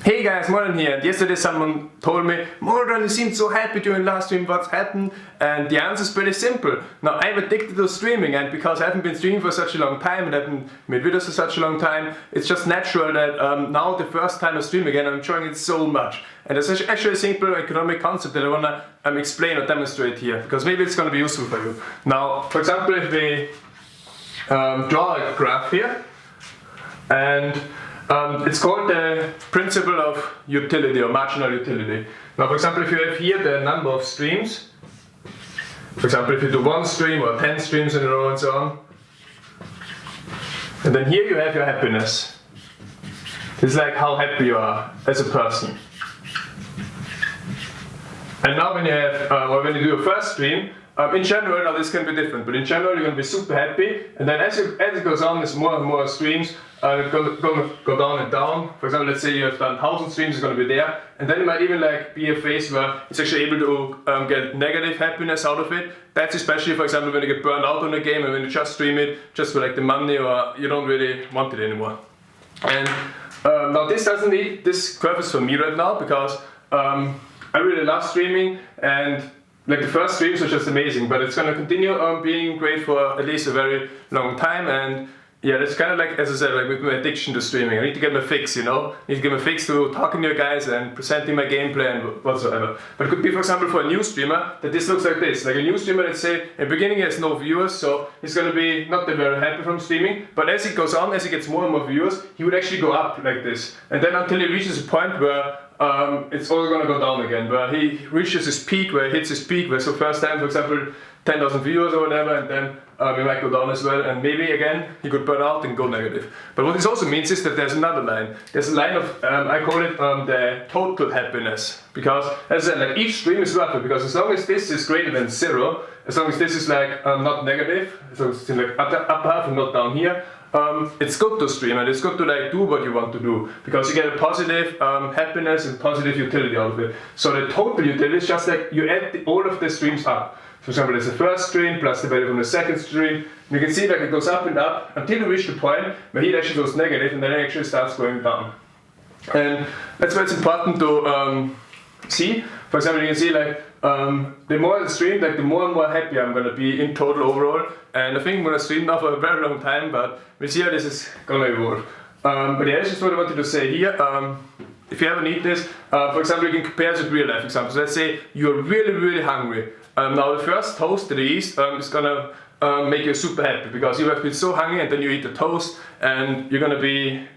Hey guys, Moldran here, and yesterday someone told me, Moldran, you seemed so happy during last stream, what's happened? And the answer is pretty simple. Now I'm addicted to streaming, and because I haven't been streaming for such a long time and I haven't made videos for such a long time, it's just natural that now the first time I stream again, I'm enjoying it so much. And it's actually a simple economic concept that I want to explain or demonstrate here, because maybe it's going to be useful for you. Now, for example, if we draw a graph here, and it's called the principle of utility or marginal utility. Now, for example, if you have here the number of streams, for example, if you do 1 stream or 10 streams in a row and so on, and then here you have your happiness. This is like how happy you are as a person. And now when you have, or when you do your first stream, in general, now this can be different, but in general you're going to be super happy, and then as it goes on, there's more and more streams, it's going to go down and down. For example, let's say you have done 1,000 streams, it's going to be there, and then it might even be a phase where it's actually able to get negative happiness out of it. That's especially, for example, when you get burned out on a game and when you just stream it just for like the money, or you don't really want it anymore. And now this curve is for me right now, because I really love streaming, and like the first streams were just amazing, but it's going to continue being great for at least a very long time. And yeah, it's kind of like, as I said, like with my addiction to streaming. I need to get my fix, you know? I need to get my fix to talking to you guys and presenting my gameplay and whatsoever. But it could be, for example, for a new streamer, that this looks like this. Like a new streamer, let's say, in the beginning he has no viewers, so he's going to be not that very happy from streaming. But as it goes on, as he gets more and more viewers, he would actually go up like this. And then until he reaches a point where it's all going to go down again, where he reaches his peak, where he hits his peak, where so first time, for example, 10,000 viewers or whatever, and then he might go down as well, and maybe again he could burn out and go negative. But what this also means is that there's another line. There's a line of, I call it the total happiness, because as I said, like each stream is worth it, because as long as this is greater than 0, as long as this is like not negative, as long as it's in like upper half and not down here, it's good to stream, and it's good to like do what you want to do, because you get a positive happiness and positive utility out of it. So the total utility is just like you add all of the streams up. For example, there's the first stream plus the value from the second stream. You can see that it goes up and up until you reach the point where it actually goes negative, and then it actually starts going down. And that's why it's important to see. For example, you can see like the more I stream, like the more and more happy I'm going to be in total overall. And I think I'm going to stream now for a very long time, but we'll see how this is going to evolve. But yeah, that's just what I wanted to say here. If you ever need this, for example, you can compare it with real life examples. Let's say you're really, really hungry. Now the first toast that you eat is gonna make you super happy, because you have been so hungry, and then you eat the toast and you're gonna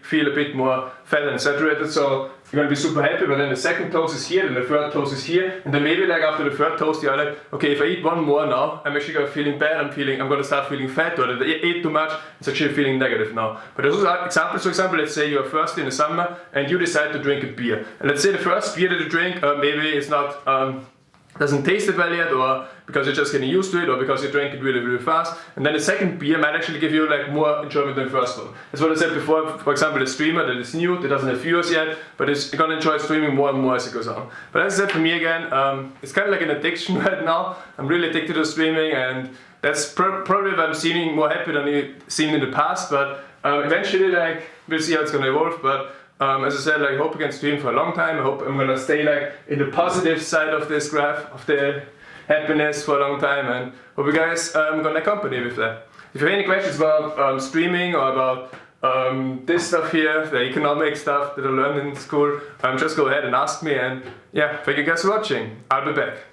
feel a bit more fat and saturated, so you're gonna be super happy. But then the second toast is here, then the third toast is here, and then maybe like after the third toast you're like, okay, if I eat one more now, I'm actually feeling bad, I'm gonna start feeling fat, or that I ate too much, it's actually feeling negative now. But there's also examples. For example, let's say you're thirsty in the summer and you decide to drink a beer, and let's say the first beer that you drink maybe it's not doesn't taste it well yet, or because you're just getting used to it, or because you drank it really, really fast. And then the second beer might actually give you like more enjoyment than the first one. That's what I said before. For example, the streamer that is new, that doesn't have viewers yet, but is gonna enjoy streaming more and more as it goes on. But as I said, for me again, it's kind of like an addiction right now. I'm really addicted to streaming, and that's probably why I'm seeming more happy than I've seen in the past. But eventually, like, we'll see how it's gonna evolve. But as I said, like, I hope I can stream for a long time. I hope I'm gonna stay like in the positive side of this graph of the happiness for a long time, and hope you guys gonna accompany me with that. If you have any questions about streaming or about this stuff here, the economic stuff that I learned in school, just go ahead and ask me. And yeah, thank you guys for watching. I'll be back.